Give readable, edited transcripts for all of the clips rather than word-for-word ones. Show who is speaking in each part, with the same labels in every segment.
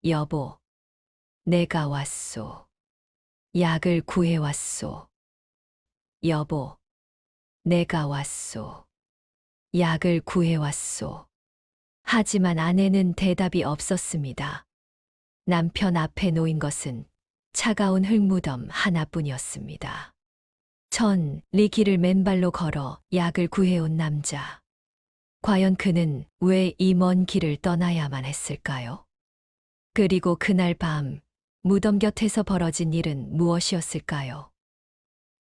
Speaker 1: 여보, 내가 왔소. 약을 구해왔소. 여보, 내가 왔소. 약을 구해왔소. 하지만 아내는 대답이 없었습니다. 남편 앞에 놓인 것은 차가운 흙무덤 하나뿐이었습니다. 리길을 맨발로 걸어 약을 구해온 남자. 과연 그는 왜 이 먼 길을 떠나야만 했을까요? 그리고 그날 밤, 무덤 곁에서 벌어진 일은 무엇이었을까요?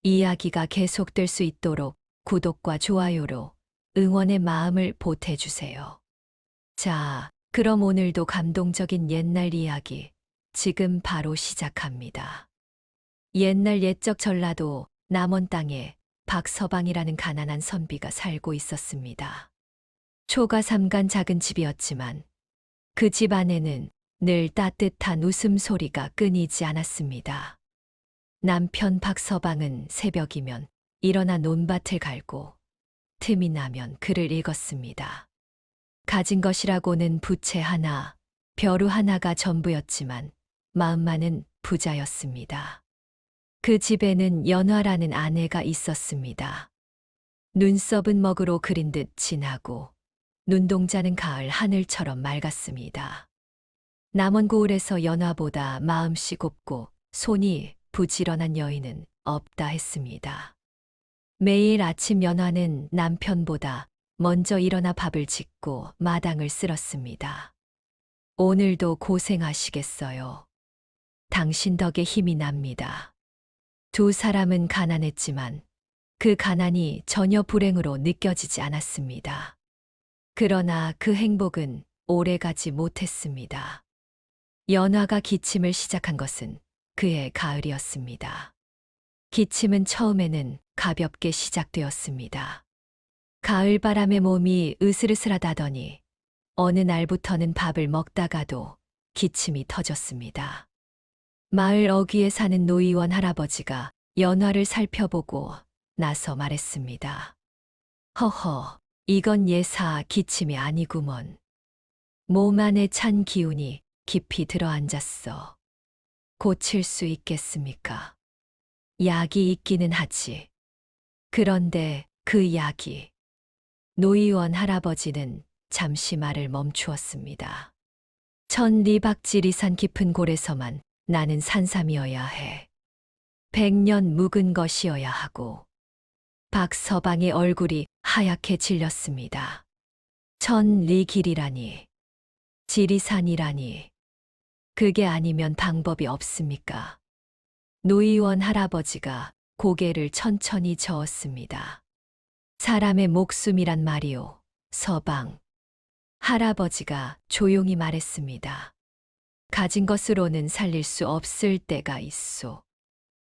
Speaker 1: 이야기가 계속될 수 있도록 구독과 좋아요로 응원의 마음을 보태주세요. 자, 그럼 오늘도 감동적인 옛날 이야기 지금 바로 시작합니다. 옛날 옛적 전라도 남원 땅에 박서방이라는 가난한 선비가 살고 있었습니다. 초가 삼간 작은 집이었지만 그 집 안에는 늘 따뜻한 웃음소리가 끊이지 않았습니다. 남편 박서방은 새벽이면 일어나 논밭을 갈고 틈이 나면 글을 읽었습니다. 가진 것이라고는 부채 하나, 벼루 하나가 전부였지만 마음만은 부자였습니다. 그 집에는 연화라는 아내가 있었습니다. 눈썹은 먹으로 그린 듯 진하고 눈동자는 가을 하늘처럼 맑았습니다. 남원 고을에서 연화보다 마음씨 곱고 손이 부지런한 여인은 없다 했습니다. 매일 아침 연화는 남편보다 먼저 일어나 밥을 짓고 마당을 쓸었습니다. 오늘도 고생하시겠어요. 당신 덕에 힘이 납니다. 두 사람은 가난했지만 그 가난이 전혀 불행으로 느껴지지 않았습니다. 그러나 그 행복은 오래가지 못했습니다. 연화가 기침을 시작한 것은 그해 가을이었습니다. 기침은 처음에는 가볍게 시작되었습니다. 가을 바람에 몸이 으슬으슬하다더니 어느 날부터는 밥을 먹다가도 기침이 터졌습니다. 마을 어귀에 사는 노의원 할아버지가 연화를 살펴보고 나서 말했습니다. 허허, 이건 예사 기침이 아니구먼. 몸 안에 찬 기운이 깊이 들어앉았어. 고칠 수 있겠습니까? 약이 있기는 하지. 그런데 그 약이. 노의원 할아버지는 잠시 말을 멈추었습니다. 천리박지리산 깊은 골에서만 나는 산삼이어야 해. 100년 묵은 것이어야 하고. 박서방의 얼굴이 하얗게 질렸습니다. 천리길이라니. 지리산이라니. 그게 아니면 방법이 없습니까? 노의원 할아버지가 고개를 천천히 저었습니다. 사람의 목숨이란 말이오, 서방. 할아버지가 조용히 말했습니다. 가진 것으로는 살릴 수 없을 때가 있소.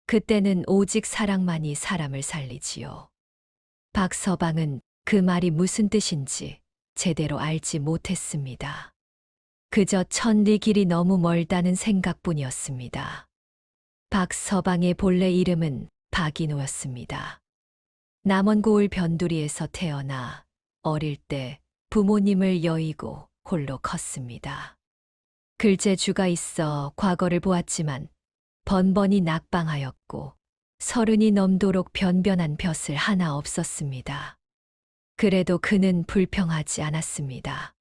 Speaker 1: 그때는 오직 사랑만이 사람을 살리지요. 박서방은 그 말이 무슨 뜻인지 제대로 알지 못했습니다. 그저 천리 길이 너무 멀다는 생각뿐이었습니다. 박서방의 본래 이름은 박인호였습니다. 남원 고을 변두리에서 태어나 어릴 때 부모님을 여의고 홀로 컸습니다. 글재주가 있어 과거를 보았지만 번번이 낙방하였고 30이 넘도록 변변한 벼슬 하나 없었습니다. 그래도 그는 불평하지 않았습니다.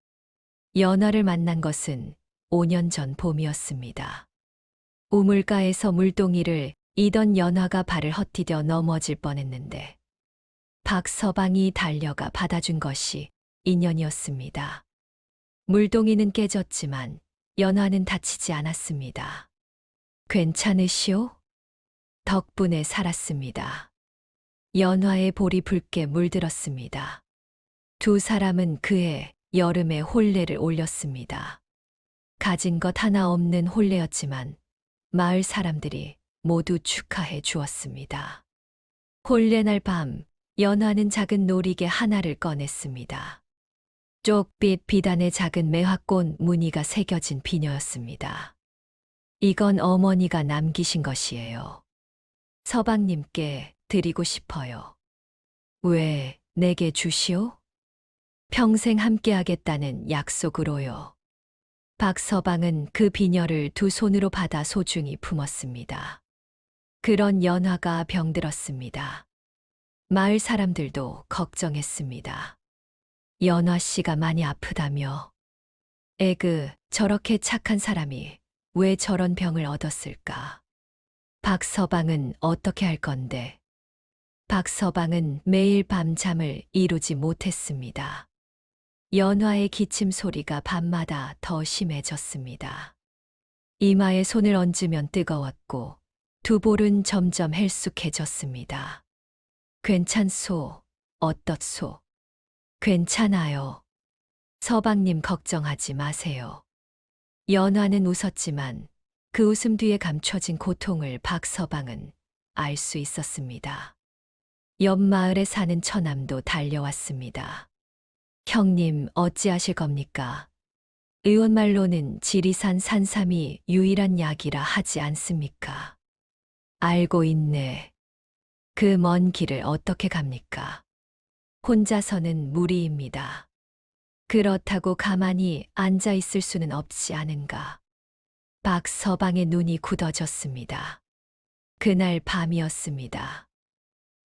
Speaker 1: 연화를 만난 것은 5년 전 봄이었습니다. 우물가에서 물동이를 이던 연화가 발을 헛디뎌 넘어질 뻔했는데 박서방이 달려가 받아준 것이 인연이었습니다. 물동이는 깨졌지만 연화는 다치지 않았습니다. 괜찮으시오? 덕분에 살았습니다. 연화의 볼이 붉게 물들었습니다. 두 사람은 그해 여름에 혼례를 올렸습니다. 가진 것 하나 없는 혼례였지만 마을 사람들이 모두 축하해 주었습니다. 혼례날 밤, 연화는 작은 놀이개 하나를 꺼냈습니다. 쪽빛 비단에 작은 매화꽃 무늬가 새겨진 비녀였습니다. 이건 어머니가 남기신 것이에요. 서방님께 드리고 싶어요. 왜 내게 주시오? 평생 함께하겠다는 약속으로요. 박서방은 그 비녀를 두 손으로 받아 소중히 품었습니다. 그런 연화가 병들었습니다. 마을 사람들도 걱정했습니다. 연화 씨가 많이 아프다며. 에그, 저렇게 착한 사람이 왜 저런 병을 얻었을까? 박서방은 어떻게 할 건데? 박서방은 매일 밤잠을 이루지 못했습니다. 연화의 기침 소리가 밤마다 더 심해졌습니다. 이마에 손을 얹으면 뜨거웠고 두 볼은 점점 헬쑥해졌습니다. 괜찮소, 어떻소? 괜찮아요. 서방님 걱정하지 마세요. 연화는 웃었지만 그 웃음 뒤에 감춰진 고통을 박서방은 알 수 있었습니다. 옆 마을에 사는 처남도 달려왔습니다. 형님 어찌하실 겁니까? 의원 말로는 지리산 산삼이 유일한 약이라 하지 않습니까? 알고 있네. 그 먼 길을 어떻게 갑니까? 혼자서는 무리입니다. 그렇다고 가만히 앉아 있을 수는 없지 않은가. 박서방의 눈이 굳어졌습니다. 그날 밤이었습니다.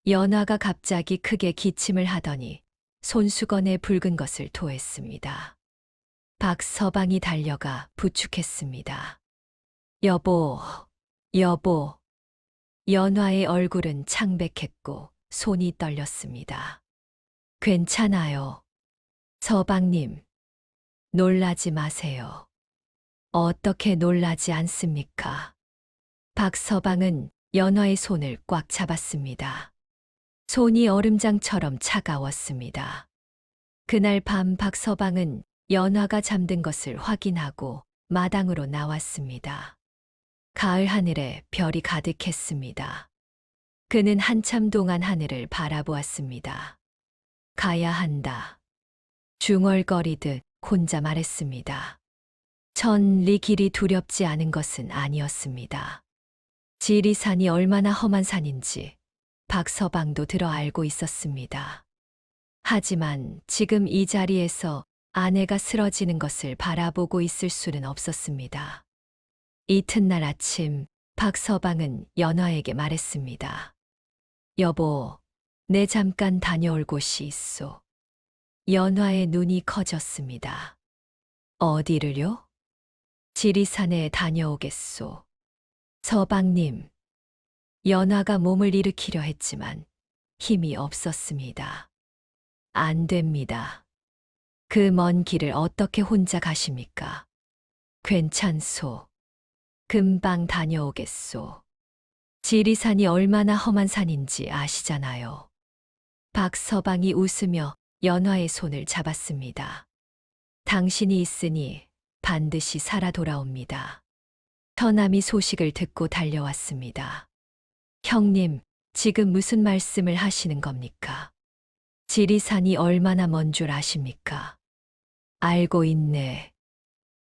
Speaker 1: 연화가 갑자기 크게 기침을 하더니 손수건에 붉은 것을 토했습니다. 박서방이 달려가 부축했습니다. 여보, 여보. 연화의 얼굴은 창백했고 손이 떨렸습니다. 괜찮아요. 서방님, 놀라지 마세요. 어떻게 놀라지 않습니까? 박서방은 연화의 손을 꽉 잡았습니다. 손이 얼음장처럼 차가웠습니다. 그날 밤 박서방은 연화가 잠든 것을 확인하고 마당으로 나왔습니다. 가을 하늘에 별이 가득했습니다. 그는 한참 동안 하늘을 바라보았습니다. 가야 한다. 중얼거리듯 혼자 말했습니다. 천리 길이 두렵지 않은 것은 아니었습니다. 지리산이 얼마나 험한 산인지 박서방도 들어 알고 있었습니다. 하지만 지금 이 자리에서 아내가 쓰러지는 것을 바라보고 있을 수는 없었습니다. 이튿날 아침 박서방은 연화에게 말했습니다. 여보, 내 잠깐 다녀올 곳이 있소. 연화의 눈이 커졌습니다. 어디를요? 지리산에 다녀오겠소. 서방님. 연화가 몸을 일으키려 했지만 힘이 없었습니다. 안 됩니다. 그 먼 길을 어떻게 혼자 가십니까? 괜찮소. 금방 다녀오겠소. 지리산이 얼마나 험한 산인지 아시잖아요. 박서방이 웃으며 연화의 손을 잡았습니다. 당신이 있으니 반드시 살아 돌아옵니다. 처남이 소식을 듣고 달려왔습니다. 형님, 지금 무슨 말씀을 하시는 겁니까? 지리산이 얼마나 먼 줄 아십니까? 알고 있네.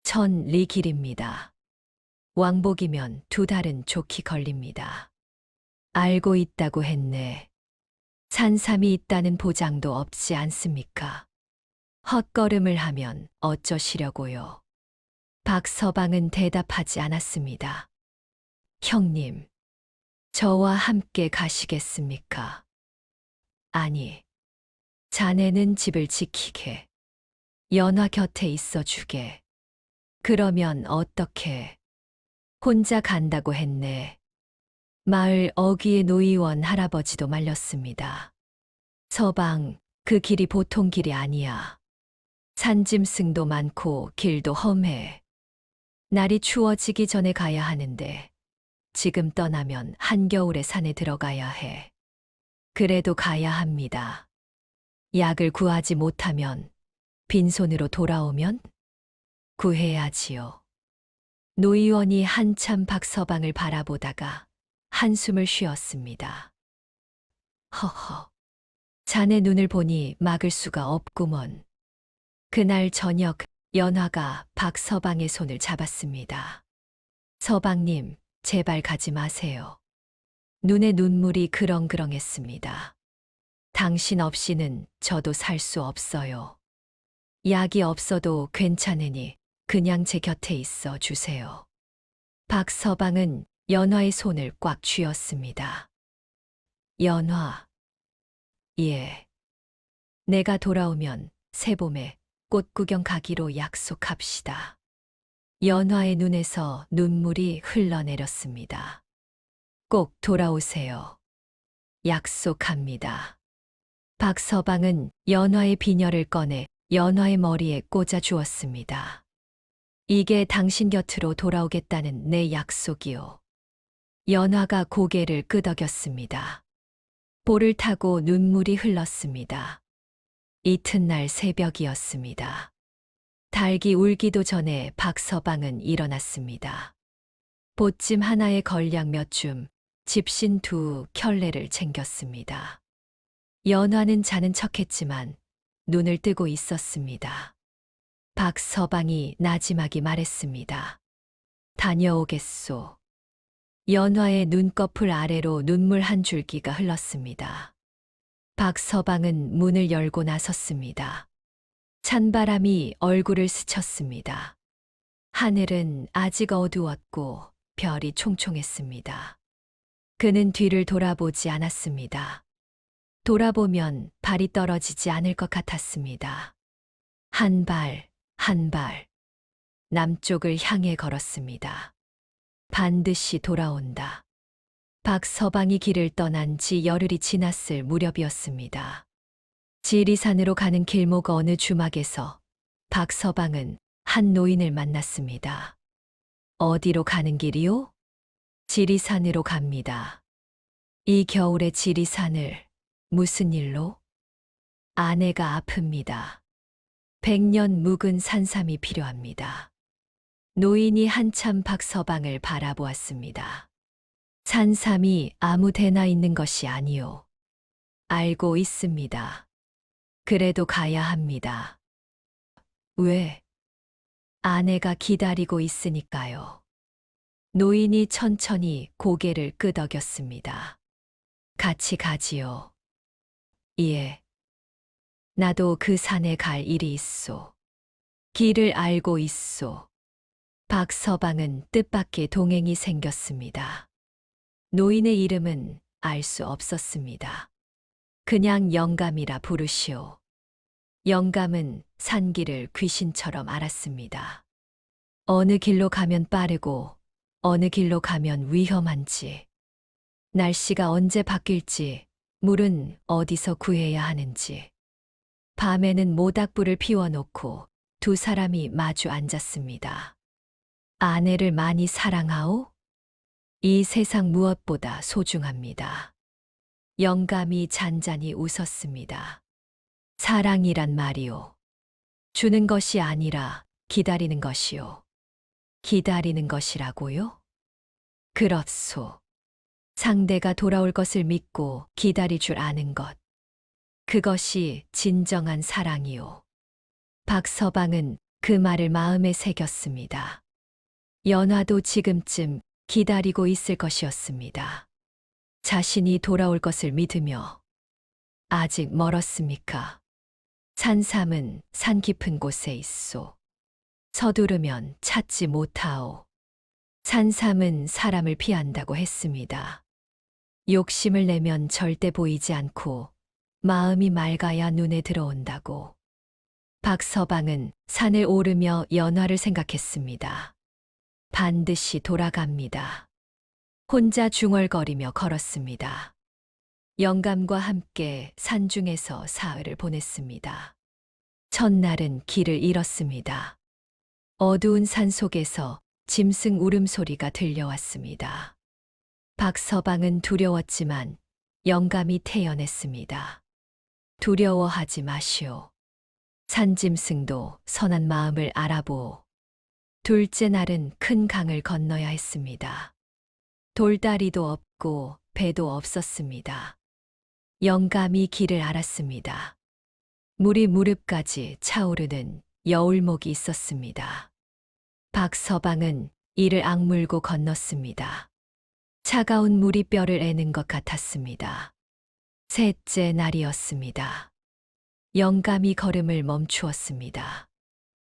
Speaker 1: 천리 길입니다. 왕복이면 2달은 좋게 걸립니다. 알고 있다고 했네. 산삼이 있다는 보장도 없지 않습니까? 헛걸음을 하면 어쩌시려고요? 박서방은 대답하지 않았습니다. 형님, 저와 함께 가시겠습니까? 아니, 자네는 집을 지키게. 연화 곁에 있어 주게. 그러면 어떻게? 혼자 간다고 했네. 마을 어귀의 노의원 할아버지도 말렸습니다. 서방, 그 길이 보통 길이 아니야. 산짐승도 많고 길도 험해. 날이 추워지기 전에 가야 하는데 지금 떠나면 한겨울에 산에 들어가야 해. 그래도 가야 합니다. 약을 구하지 못하면 빈손으로 돌아오면 구해야지요. 노의원이 한참 박서방을 바라보다가 한숨을 쉬었습니다. 허허, 자네 눈을 보니 막을 수가 없구먼. 그날 저녁 연화가 박서방의 손을 잡았습니다. 서방님, 제발 가지 마세요. 눈에 눈물이 그렁그렁했습니다. 당신 없이는 저도 살 수 없어요. 약이 없어도 괜찮으니 그냥 제 곁에 있어 주세요. 박서방은 연화의 손을 꽉 쥐었습니다. 연화, 예. 내가 돌아오면 새봄에 꽃 구경 가기로 약속합시다. 연화의 눈에서 눈물이 흘러내렸습니다. 꼭 돌아오세요. 약속합니다. 박서방은 연화의 비녀를 꺼내 연화의 머리에 꽂아 주었습니다. 이게 당신 곁으로 돌아오겠다는 내 약속이요. 연화가 고개를 끄덕였습니다. 볼을 타고 눈물이 흘렀습니다. 이튿날 새벽이었습니다. 닭이 울기도 전에 박서방은 일어났습니다. 보찜 하나에 걸약 몇 줌, 집신 두 켤레를 챙겼습니다. 연화는 자는 척했지만 눈을 뜨고 있었습니다. 박서방이 나지막이 말했습니다. 다녀오겠소. 연화의 눈꺼풀 아래로 눈물 한 줄기가 흘렀습니다. 박서방은 문을 열고 나섰습니다. 찬바람이 얼굴을 스쳤습니다. 하늘은 아직 어두웠고 별이 총총했습니다. 그는 뒤를 돌아보지 않았습니다. 돌아보면 발이 떨어지지 않을 것 같았습니다. 한 발, 한 발, 남쪽을 향해 걸었습니다. 반드시 돌아온다. 박서방이 길을 떠난 지 열흘이 지났을 무렵이었습니다. 지리산으로 가는 길목 어느 주막에서 박서방은 한 노인을 만났습니다. 어디로 가는 길이요? 지리산으로 갑니다. 이 겨울에 지리산을 무슨 일로? 아내가 아픕니다. 100년 묵은 산삼이 필요합니다. 노인이 한참 박서방을 바라보았습니다. 산삼이 아무 데나 있는 것이 아니요. 알고 있습니다. 그래도 가야 합니다. 왜? 아내가 기다리고 있으니까요. 노인이 천천히 고개를 끄덕였습니다. 같이 가지요. 예. 나도 그 산에 갈 일이 있소. 길을 알고 있소. 박서방은 뜻밖의 동행이 생겼습니다. 노인의 이름은 알 수 없었습니다. 그냥 영감이라 부르시오. 영감은 산길을 귀신처럼 알았습니다. 어느 길로 가면 빠르고 어느 길로 가면 위험한지, 날씨가 언제 바뀔지, 물은 어디서 구해야 하는지. 밤에는 모닥불을 피워놓고 두 사람이 마주 앉았습니다. 아내를 많이 사랑하오? 이 세상 무엇보다 소중합니다. 영감이 잔잔히 웃었습니다. 사랑이란 말이오. 주는 것이 아니라 기다리는 것이오. 기다리는 것이라고요? 그렇소. 상대가 돌아올 것을 믿고 기다릴 줄 아는 것. 그것이 진정한 사랑이오. 박서방은 그 말을 마음에 새겼습니다. 연화도 지금쯤 기다리고 있을 것이었습니다. 자신이 돌아올 것을 믿으며. 아직 멀었습니까? 산삼은 산 깊은 곳에 있소. 서두르면 찾지 못하오. 산삼은 사람을 피한다고 했습니다. 욕심을 내면 절대 보이지 않고 마음이 맑아야 눈에 들어온다고. 박서방은 산을 오르며 연화를 생각했습니다. 반드시 돌아갑니다. 혼자 중얼거리며 걸었습니다. 영감과 함께 산중에서 사흘을 보냈습니다. 첫날은 길을 잃었습니다. 어두운 산속에서 짐승 울음소리가 들려왔습니다. 박서방은 두려웠지만 영감이 태연했습니다. 두려워하지 마시오. 산짐승도 선한 마음을 알아보오. 둘째 날은 큰 강을 건너야 했습니다. 돌다리도 없고 배도 없었습니다. 영감이 길을 알았습니다. 물이 무릎까지 차오르는 여울목이 있었습니다. 박서방은 이를 악물고 건넜습니다. 차가운 물이 뼈를 애는 것 같았습니다. 셋째 날이었습니다. 영감이 걸음을 멈추었습니다.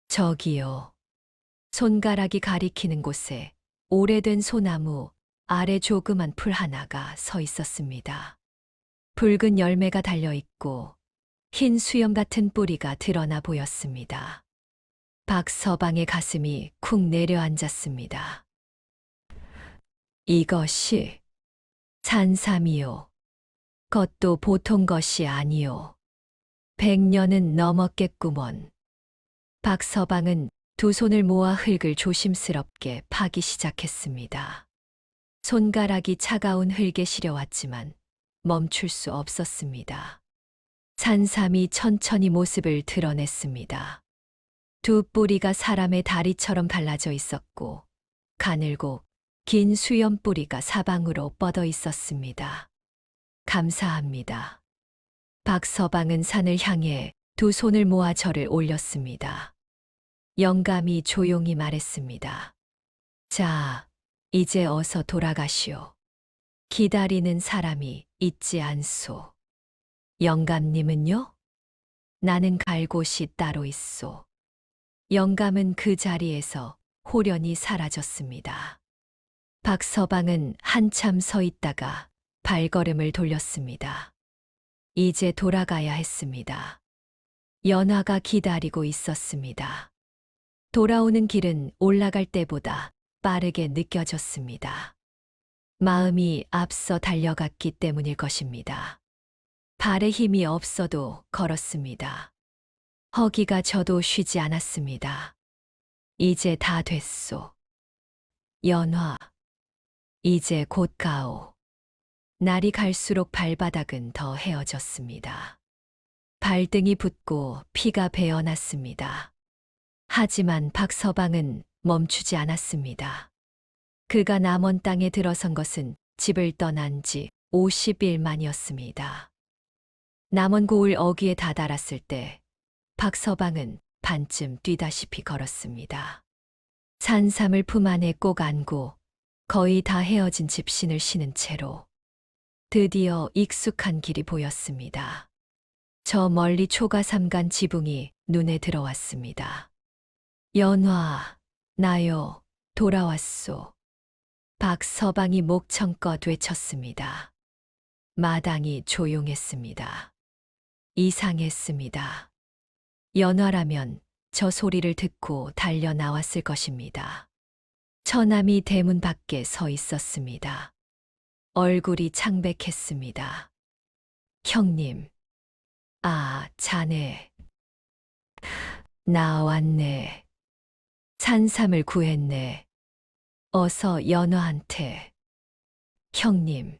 Speaker 1: 저기요. 손가락이 가리키는 곳에 오래된 소나무 아래 조그만 풀 하나가 서 있었습니다. 붉은 열매가 달려 있고 흰 수염 같은 뿌리가 드러나 보였습니다. 박서방의 가슴이 쿵 내려앉았습니다. 이것이 산삼이요. 것도 보통 것이 아니요. 100년은 넘었겠구먼. 박서방은 두 손을 모아 흙을 조심스럽게 파기 시작했습니다. 손가락이 차가운 흙에 시려왔지만 멈출 수 없었습니다. 산삼이 천천히 모습을 드러냈습니다. 두 뿌리가 사람의 다리처럼 갈라져 있었고 가늘고 긴 수염 뿌리가 사방으로 뻗어 있었습니다. 감사합니다. 박서방은 산을 향해 두 손을 모아 절을 올렸습니다. 영감이 조용히 말했습니다. 자, 이제 어서 돌아가시오. 기다리는 사람이 있지 않소. 영감님은요? 나는 갈 곳이 따로 있소. 영감은 그 자리에서 호련히 사라졌습니다. 박서방은 한참 서 있다가 발걸음을 돌렸습니다. 이제 돌아가야 했습니다. 연화가 기다리고 있었습니다. 돌아오는 길은 올라갈 때보다 빠르게 느껴졌습니다. 마음이 앞서 달려갔기 때문일 것입니다. 발에 힘이 없어도 걸었습니다. 허기가 져도 쉬지 않았습니다. 이제 다 됐소. 연화, 이제 곧 가오. 날이 갈수록 발바닥은 더 헤어졌습니다. 발등이 붓고 피가 배어났습니다. 하지만 박서방은 멈추지 않았습니다. 그가 남원 땅에 들어선 것은 집을 떠난 지 50일 만이었습니다. 남원 고을 어귀에 다다랐을 때 박서방은 반쯤 뛰다시피 걸었습니다. 산삼을 품 안에 꼭 안고 거의 다 헤어진 집신을 신은 채로 드디어 익숙한 길이 보였습니다. 저 멀리 초가삼간 지붕이 눈에 들어왔습니다. 연화, 나요, 돌아왔소. 박서방이 목청껏 외쳤습니다. 마당이 조용했습니다. 이상했습니다. 연화라면 저 소리를 듣고 달려 나왔을 것입니다. 처남이 대문 밖에 서 있었습니다. 얼굴이 창백했습니다. 형님, 아, 자네. 나 왔네. 산삼을 구했네. 어서 연화한테. 형님.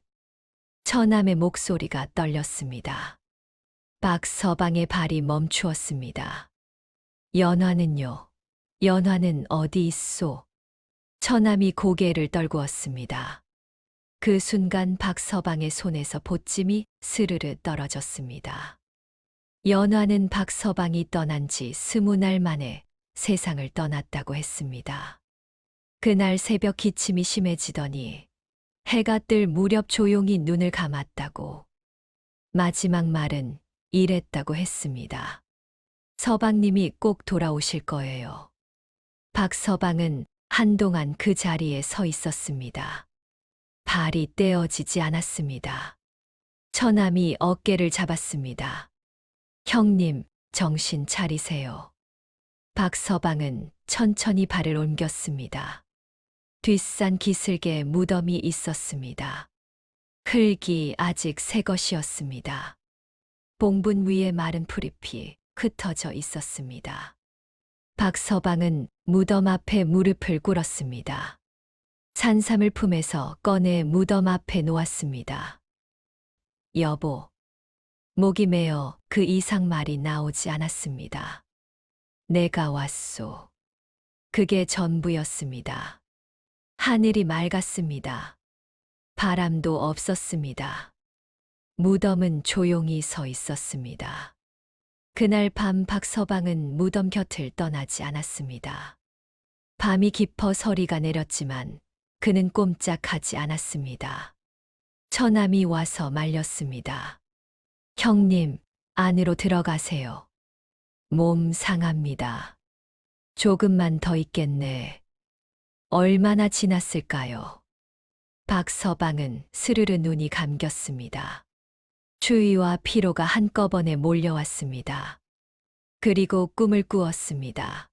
Speaker 1: 처남의 목소리가 떨렸습니다. 박서방의 발이 멈추었습니다. 연화는요? 연화는 어디 있소? 처남이 고개를 떨구었습니다. 그 순간 박서방의 손에서 보찜이 스르르 떨어졌습니다. 연화는 박서방이 떠난 지 20날 만에 세상을 떠났다고 했습니다. 그날 새벽 기침이 심해지더니 해가 뜰 무렵 조용히 눈을 감았다고. 마지막 말은 이랬다고 했습니다. 서방님이 꼭 돌아오실 거예요. 박서방은 한동안 그 자리에 서 있었습니다. 발이 떼어지지 않았습니다. 처남이 어깨를 잡았습니다. 형님, 정신 차리세요. 박서방은 천천히 발을 옮겼습니다. 뒷산 기슭에 무덤이 있었습니다. 흙이 아직 새 것이었습니다. 봉분 위에 마른 풀잎이 흩어져 있었습니다. 박서방은 무덤 앞에 무릎을 꿇었습니다. 산삼을 품에서 꺼내 무덤 앞에 놓았습니다. 여보, 목이 메어 그 이상 말이 나오지 않았습니다. 내가 왔소. 그게 전부였습니다. 하늘이 맑았습니다. 바람도 없었습니다. 무덤은 조용히 서 있었습니다. 그날 밤 박서방은 무덤 곁을 떠나지 않았습니다. 밤이 깊어 서리가 내렸지만 그는 꼼짝하지 않았습니다. 처남이 와서 말렸습니다. 형님, 안으로 들어가세요. 몸 상합니다. 조금만 더 있겠네. 얼마나 지났을까요? 박서방은 스르르 눈이 감겼습니다. 추위와 피로가 한꺼번에 몰려왔습니다. 그리고 꿈을 꾸었습니다.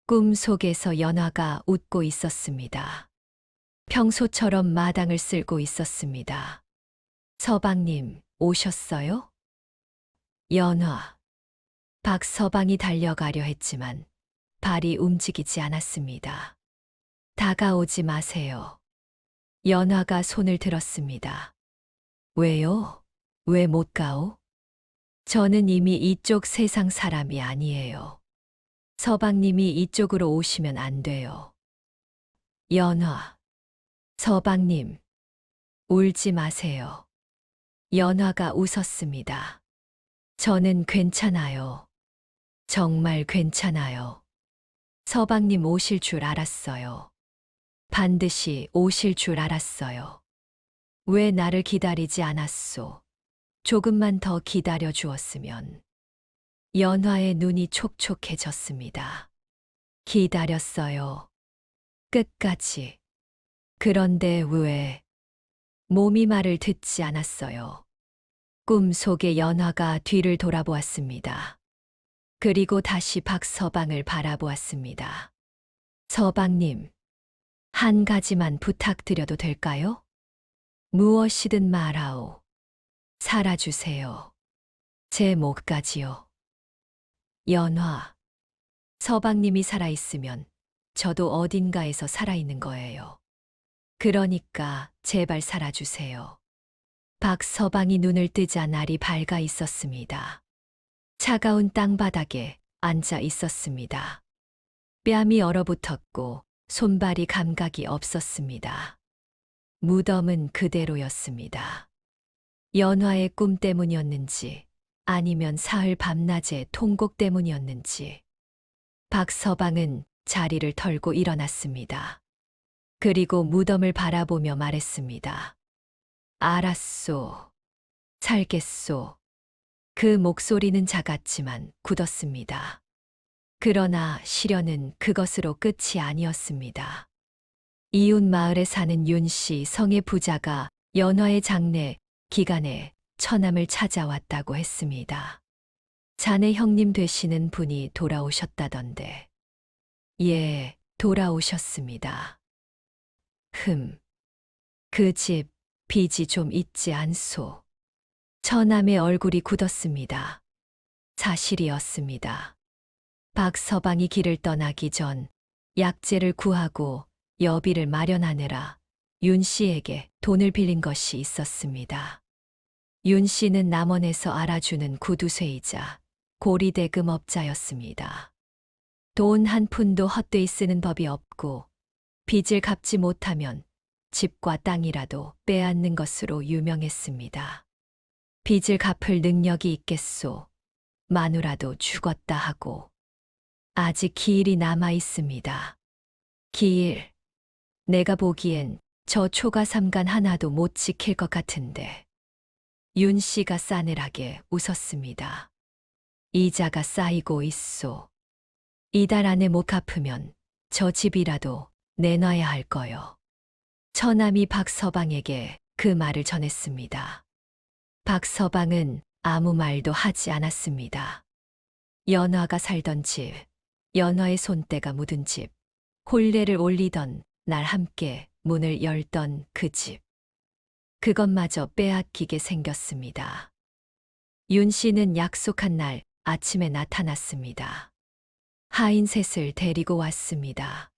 Speaker 1: 꿈 속에서 연화가 웃고 있었습니다. 평소처럼 마당을 쓸고 있었습니다. 서방님, 오셨어요? 연화. 박서방이 달려가려 했지만 발이 움직이지 않았습니다. 다가오지 마세요. 연화가 손을 들었습니다. 왜요? 왜 못 가오? 저는 이미 이쪽 세상 사람이 아니에요. 서방님이 이쪽으로 오시면 안 돼요. 연화. 서방님. 울지 마세요. 연화가 웃었습니다. 저는 괜찮아요. 정말 괜찮아요. 서방님 오실 줄 알았어요. 반드시 오실 줄 알았어요. 왜 나를 기다리지 않았소? 조금만 더 기다려 주었으면. 연화의 눈이 촉촉해졌습니다. 기다렸어요. 끝까지. 그런데 왜? 몸이 말을 듣지 않았어요. 꿈 속의 연화가 뒤를 돌아보았습니다. 그리고 다시 박서방을 바라보았습니다. 서방님, 한 가지만 부탁드려도 될까요? 무엇이든 말하오. 살아주세요. 제 목까지요. 연화. 서방님이 살아있으면 저도 어딘가에서 살아있는 거예요. 그러니까 제발 살아주세요. 박서방이 눈을 뜨자 날이 밝아 있었습니다. 차가운 땅바닥에 앉아 있었습니다. 뺨이 얼어붙었고 손발이 감각이 없었습니다. 무덤은 그대로였습니다. 연화의 꿈 때문이었는지 아니면 사흘 밤낮의 통곡 때문이었는지 박서방은 자리를 털고 일어났습니다. 그리고 무덤을 바라보며 말했습니다. 알았소. 살겠소. 그 목소리는 작았지만 굳었습니다. 그러나 시련은 그것으로 끝이 아니었습니다. 이웃 마을에 사는 윤씨 성의 부자가 연화의 장례 기간에 처남을 찾아왔다고 했습니다. 자네 형님 되시는 분이 돌아오셨다던데. 예, 돌아오셨습니다. 그 집 빚이 좀 있지 않소. 처남의 얼굴이 굳었습니다. 사실이었습니다. 박서방이 길을 떠나기 전 약재를 구하고 여비를 마련하느라 윤 씨에게 돈을 빌린 것이 있었습니다. 윤 씨는 남원에서 알아주는 구두쇠이자 고리대금업자였습니다. 돈 한 푼도 헛되이 쓰는 법이 없고 빚을 갚지 못하면 집과 땅이라도 빼앗는 것으로 유명했습니다. 빚을 갚을 능력이 있겠소. 마누라도 죽었다 하고. 아직 기일이 남아 있습니다. 기일. 내가 보기엔 저 초가삼간 하나도 못 지킬 것 같은데. 윤 씨가 싸늘하게 웃었습니다. 이자가 쌓이고 있소. 이달 안에 못 갚으면 저 집이라도 내놔야 할 거요. 처남이 박서방에게 그 말을 전했습니다. 박서방은 아무 말도 하지 않았습니다. 연화가 살던 집, 연화의 손때가 묻은 집, 혼례를 올리던 날 함께 문을 열던 그 집. 그것마저 빼앗기게 생겼습니다. 윤 씨는 약속한 날 아침에 나타났습니다. 하인 셋을 데리고 왔습니다.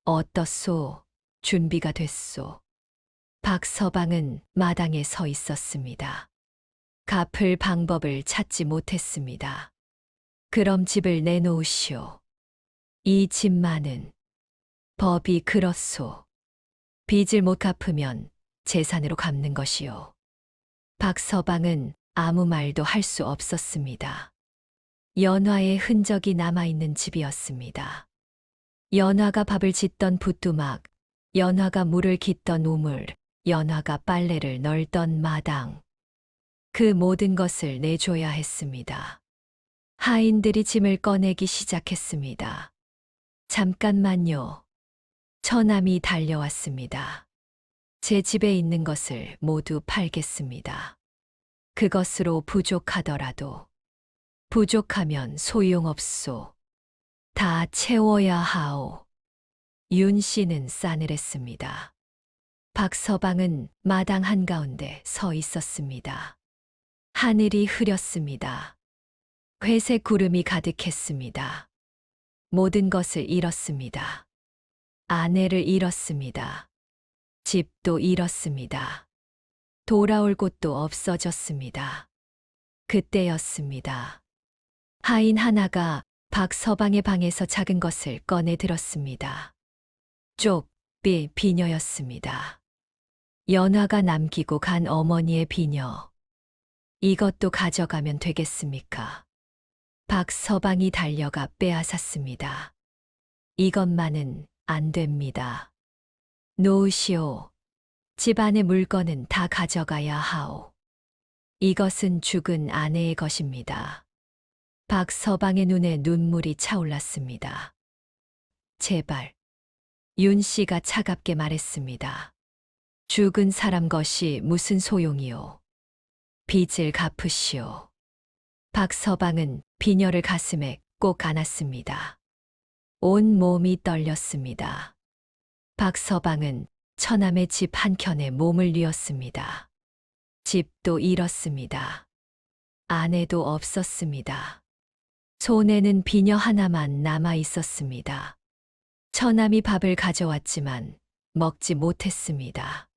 Speaker 1: 어떻소? 준비가 됐소. 박서방은 마당에 서 있었습니다. 갚을 방법을 찾지 못했습니다. 그럼 집을 내놓으시오. 이 집만은 법이 그렇소. 빚을 못 갚으면 재산으로 갚는 것이요. 박서방은 아무 말도 할 수 없었습니다. 연화의 흔적이 남아있는 집이었습니다. 연화가 밥을 짓던 부뚜막, 연화가 물을 깃던 우물, 연화가 빨래를 널던 마당. 그 모든 것을 내줘야 했습니다. 하인들이 짐을 꺼내기 시작했습니다. 잠깐만요. 처남이 달려왔습니다. 제 집에 있는 것을 모두 팔겠습니다. 그것으로 부족하더라도 부족하면 소용없소. 다 채워야 하오. 윤 씨는 싸늘했습니다. 박서방은 마당 한가운데 서 있었습니다. 하늘이 흐렸습니다. 회색 구름이 가득했습니다. 모든 것을 잃었습니다. 아내를 잃었습니다. 집도 잃었습니다. 돌아올 곳도 없어졌습니다. 그때였습니다. 하인 하나가 박서방의 방에서 작은 것을 꺼내 들었습니다. 쪽비 비녀였습니다. 연화가 남기고 간 어머니의 비녀. 이것도 가져가면 되겠습니까? 박서방이 달려가 빼앗았습니다. 이것만은 안 됩니다. 놓으시오. 집안의 물건은 다 가져가야 하오. 이것은 죽은 아내의 것입니다. 박서방의 눈에 눈물이 차올랐습니다. 제발. 윤 씨가 차갑게 말했습니다. 죽은 사람 것이 무슨 소용이오. 빚을 갚으시오. 박서방은 비녀를 가슴에 꼭 안았습니다. 온 몸이 떨렸습니다. 박서방은 처남의 집 한켠에 몸을 뉘었습니다. 집도 잃었습니다. 아내도 없었습니다. 손에는 비녀 하나만 남아 있었습니다. 처남이 밥을 가져왔지만 먹지 못했습니다.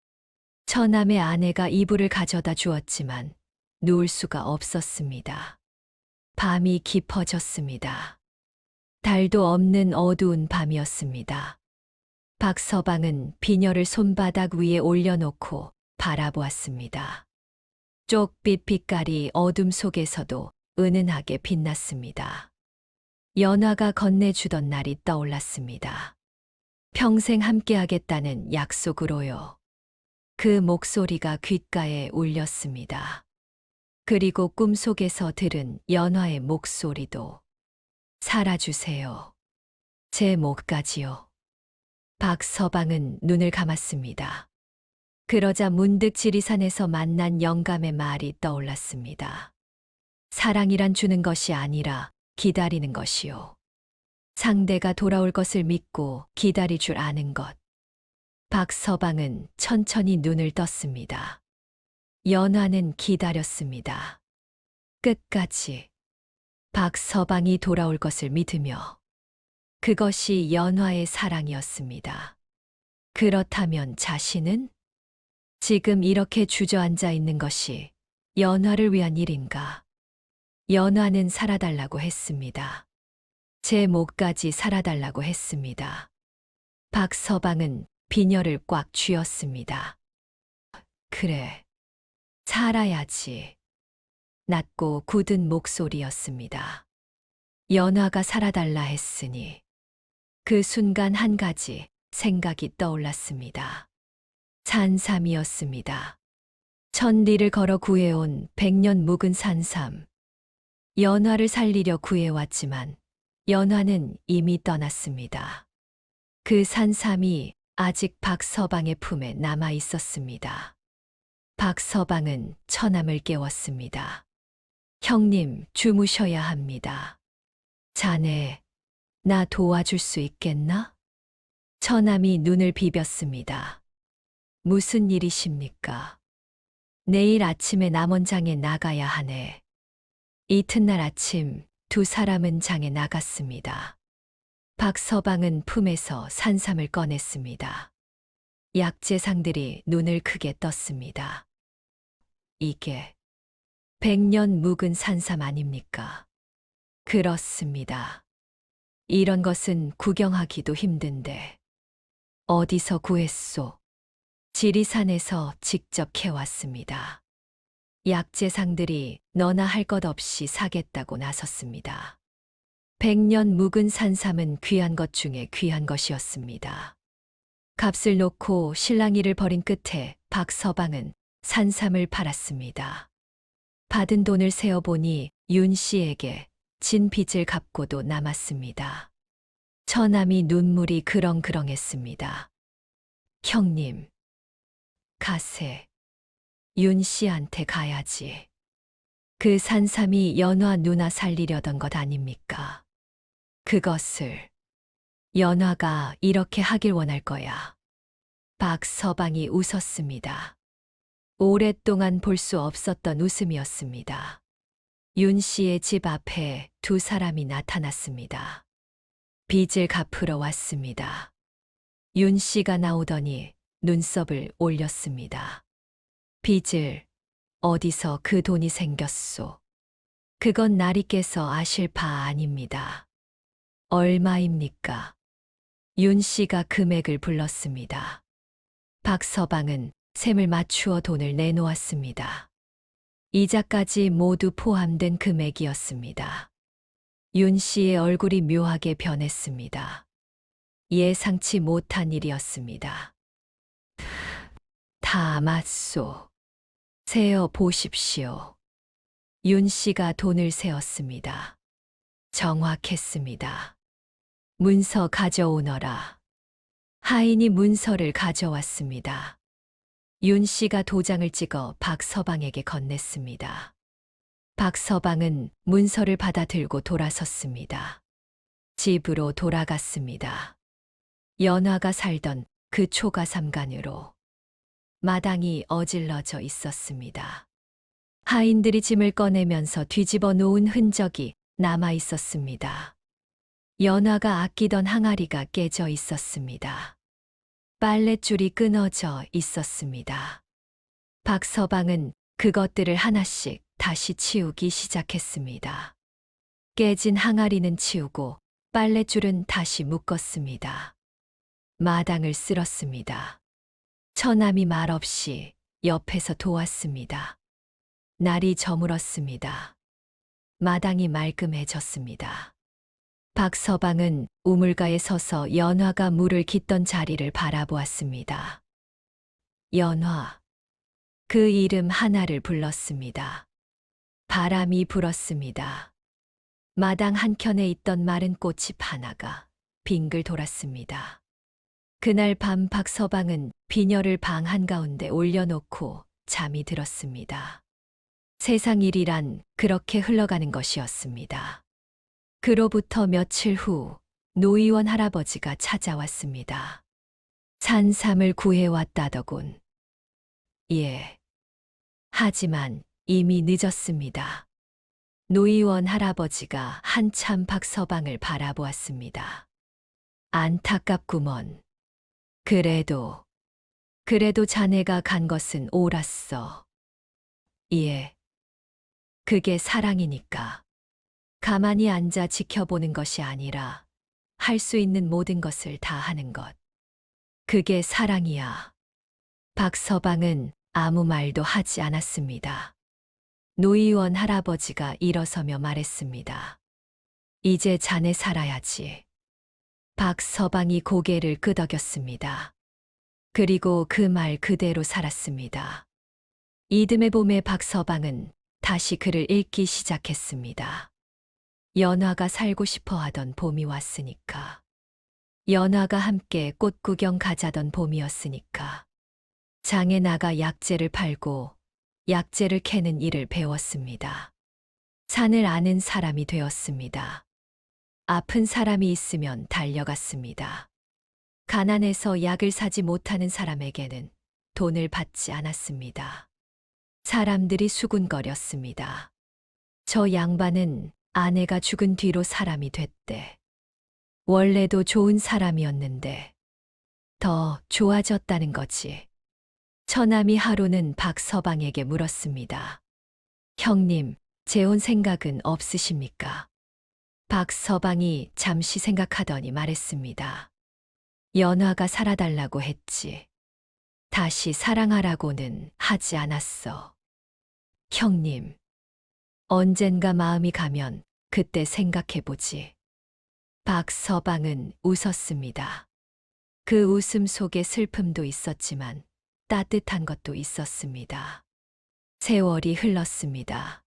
Speaker 1: 처남의 아내가 이불을 가져다 주었지만 누울 수가 없었습니다. 밤이 깊어졌습니다. 달도 없는 어두운 밤이었습니다. 박서방은 비녀를 손바닥 위에 올려놓고 바라보았습니다. 쪽빛 빛깔이 어둠 속에서도 은은하게 빛났습니다. 연화가 건네주던 날이 떠올랐습니다. 평생 함께하겠다는 약속으로요. 그 목소리가 귓가에 울렸습니다. 그리고 꿈속에서 들은 연화의 목소리도 살아주세요. 제 목까지요. 박서방은 눈을 감았습니다. 그러자 문득 지리산에서 만난 영감의 말이 떠올랐습니다. 사랑이란 주는 것이 아니라 기다리는 것이요. 상대가 돌아올 것을 믿고 기다릴 줄 아는 것. 박서방은 천천히 눈을 떴습니다. 연화는 기다렸습니다. 끝까지 박서방이 돌아올 것을 믿으며 그것이 연화의 사랑이었습니다. 그렇다면 자신은 지금 이렇게 주저앉아 있는 것이 연화를 위한 일인가? 연화는 살아달라고 했습니다. 제 목까지 살아달라고 했습니다. 박서방은 비녀를 꽉 쥐었습니다. 그래, 살아야지. 낮고 굳은 목소리였습니다. 연화가 살아달라 했으니 그 순간 한 가지 생각이 떠올랐습니다. 산삼이었습니다. 천리를 걸어 구해온 100년 묵은 산삼. 연화를 살리려 구해왔지만 연화는 이미 떠났습니다. 그 산삼이 아직 박서방의 품에 남아 있었습니다. 박서방은 처남을 깨웠습니다. 형님, 주무셔야 합니다. 자네, 나 도와줄 수 있겠나? 처남이 눈을 비볐습니다. 무슨 일이십니까? 내일 아침에 남원장에 나가야 하네. 이튿날 아침 두 사람은 장에 나갔습니다. 박서방은 품에서 산삼을 꺼냈습니다. 약재상들이 눈을 크게 떴습니다. 이게 100년 묵은 산삼 아닙니까? 그렇습니다. 이런 것은 구경하기도 힘든데 어디서 구했소? 지리산에서 직접 캐왔습니다. 약재상들이 너나 할 것 없이 사겠다고 나섰습니다. 100년 묵은 산삼은 귀한 것 중에 귀한 것이었습니다. 값을 놓고 실랑이를 벌인 끝에 박서방은 산삼을 팔았습니다. 받은 돈을 세어보니 윤 씨에게 진 빚을 갚고도 남았습니다. 처남이 눈물이 그렁그렁했습니다. 형님, 가세. 윤 씨한테 가야지. 그 산삼이 연화 누나 살리려던 것 아닙니까? 그것을 연화가 이렇게 하길 원할 거야. 박서방이 웃었습니다. 오랫동안 볼 수 없었던 웃음이었습니다. 윤 씨의 집 앞에 두 사람이 나타났습니다. 빚을 갚으러 왔습니다. 윤 씨가 나오더니 눈썹을 올렸습니다. 빚을 어디서 그 돈이 생겼소? 그건 나리께서 아실 바 아닙니다. 얼마입니까? 윤 씨가 금액을 불렀습니다. 박서방은 셈을 맞추어 돈을 내놓았습니다. 이자까지 모두 포함된 금액이었습니다. 윤 씨의 얼굴이 묘하게 변했습니다. 예상치 못한 일이었습니다. 다 맞소. 세어 보십시오. 윤 씨가 돈을 세었습니다. 정확했습니다. 문서 가져오너라. 하인이 문서를 가져왔습니다. 윤 씨가 도장을 찍어 박서방에게 건넸습니다. 박서방은 문서를 받아 들고 돌아섰습니다. 집으로 돌아갔습니다. 연화가 살던 그 초가삼간으로 마당이 어질러져 있었습니다. 하인들이 짐을 꺼내면서 뒤집어 놓은 흔적이 남아 있었습니다. 연화가 아끼던 항아리가 깨져 있었습니다. 빨랫줄이 끊어져 있었습니다. 박서방은 그것들을 하나씩 다시 치우기 시작했습니다. 깨진 항아리는 치우고 빨랫줄은 다시 묶었습니다. 마당을 쓸었습니다. 처남이 말없이 옆에서 도왔습니다. 날이 저물었습니다. 마당이 말끔해졌습니다. 박서방은 우물가에 서서 연화가 물을 깃던 자리를 바라보았습니다. 연화. 그 이름 하나를 불렀습니다. 바람이 불었습니다. 마당 한켠에 있던 마른 꽃잎 하나가 빙글 돌았습니다. 그날 밤 박서방은 비녀를 방 한가운데 올려놓고 잠이 들었습니다. 세상 일이란 그렇게 흘러가는 것이었습니다. 그로부터 며칠 후 노의원 할아버지가 찾아왔습니다. 산삼을 구해왔다더군. 예. 하지만 이미 늦었습니다. 노의원 할아버지가 한참 박서방을 바라보았습니다. 안타깝구먼. 그래도 자네가 간 것은 옳았어. 예. 그게 사랑이니까. 가만히 앉아 지켜보는 것이 아니라 할 수 있는 모든 것을 다 하는 것. 그게 사랑이야. 박서방은 아무 말도 하지 않았습니다. 노의원 할아버지가 일어서며 말했습니다. 이제 자네 살아야지. 박서방이 고개를 끄덕였습니다. 그리고 그 말 그대로 살았습니다. 이듬해 봄에 박서방은 다시 글을 읽기 시작했습니다. 연화가 살고 싶어 하던 봄이 왔으니까. 연화가 함께 꽃 구경 가자던 봄이었으니까. 장에 나가 약재를 팔고 약재를 캐는 일을 배웠습니다. 산을 아는 사람이 되었습니다. 아픈 사람이 있으면 달려갔습니다. 가난해서 약을 사지 못하는 사람에게는 돈을 받지 않았습니다. 사람들이 수군거렸습니다. 저 양반은 아내가 죽은 뒤로 사람이 됐대. 원래도 좋은 사람이었는데 더 좋아졌다는 거지. 처남이 하루는 박서방에게 물었습니다. 형님, 재혼 생각은 없으십니까? 박서방이 잠시 생각하더니 말했습니다. 연화가 살아달라고 했지. 다시 사랑하라고는 하지 않았어. 형님, 언젠가 마음이 가면 그때 생각해보지. 박서방은 웃었습니다. 그 웃음 속에 슬픔도 있었지만 따뜻한 것도 있었습니다. 세월이 흘렀습니다.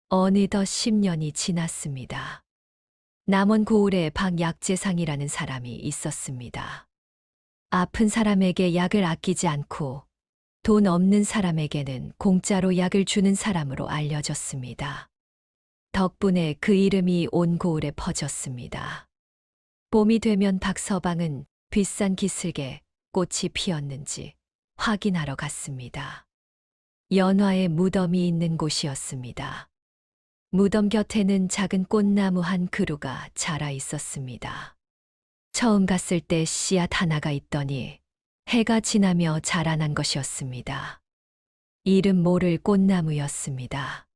Speaker 1: 어느덧 10년이 지났습니다. 남원 고을에 박약재상이라는 사람이 있었습니다. 아픈 사람에게 약을 아끼지 않고 돈 없는 사람에게는 공짜로 약을 주는 사람으로 알려졌습니다. 덕분에 그 이름이 온 고을에 퍼졌습니다. 봄이 되면 박서방은 비싼 기슭에 꽃이 피었는지 확인하러 갔습니다. 연화의 무덤이 있는 곳이었습니다. 무덤 곁에는 작은 꽃나무 한 그루가 자라 있었습니다. 처음 갔을 때 씨앗 하나가 있더니 해가 지나며 자라난 것이었습니다. 이름 모를 꽃나무였습니다.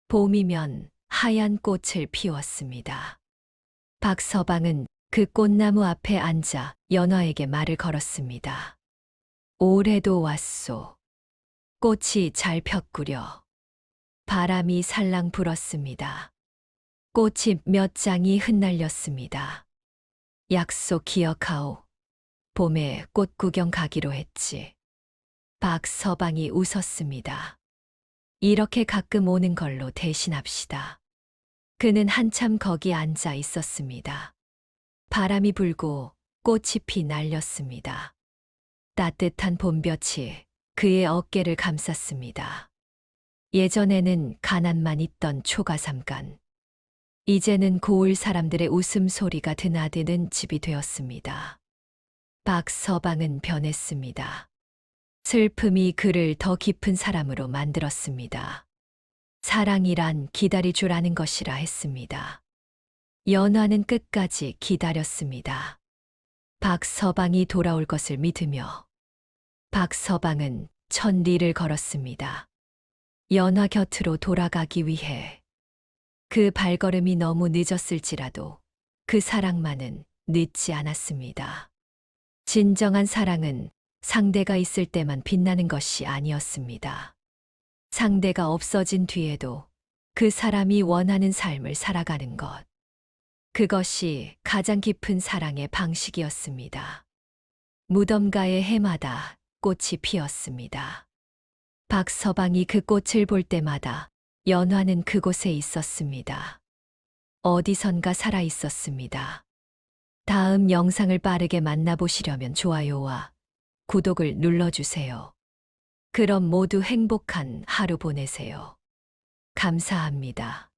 Speaker 1: 봄이면 하얀 꽃을 피웠습니다. 박서방은 그 꽃나무 앞에 앉아 연화에게 말을 걸었습니다. 올해도 왔소. 꽃이 잘 폈구려. 바람이 살랑 불었습니다. 꽃이 몇 장이 흩날렸습니다. 약속 기억하오. 봄에 꽃 구경 가기로 했지. 박서방이 웃었습니다. 이렇게 가끔 오는 걸로 대신합시다. 그는 한참 거기 앉아 있었습니다. 바람이 불고 꽃잎이 날렸습니다. 따뜻한 봄볕이 그의 어깨를 감쌌습니다. 예전에는 가난만 있던 초가삼간. 이제는 고을 사람들의 웃음소리가 드나드는 집이 되었습니다. 박서방은 변했습니다. 슬픔이 그를 더 깊은 사람으로 만들었습니다. 사랑이란 기다릴 줄 아는 것이라 했습니다. 연화는 끝까지 기다렸습니다. 박서방이 돌아올 것을 믿으며. 박서방은 천리를 걸었습니다. 연화 곁으로 돌아가기 위해. 그 발걸음이 너무 늦었을지라도 그 사랑만은 늦지 않았습니다. 진정한 사랑은 상대가 있을 때만 빛나는 것이 아니었습니다. 상대가 없어진 뒤에도 그 사람이 원하는 삶을 살아가는 것. 그것이 가장 깊은 사랑의 방식이었습니다. 무덤가의 해마다 꽃이 피었습니다. 박서방이 그 꽃을 볼 때마다 연화는 그곳에 있었습니다. 어디선가 살아 있었습니다. 다음 영상을 빠르게 만나보시려면 좋아요와 구독을 눌러주세요. 그럼 모두 행복한 하루 보내세요. 감사합니다.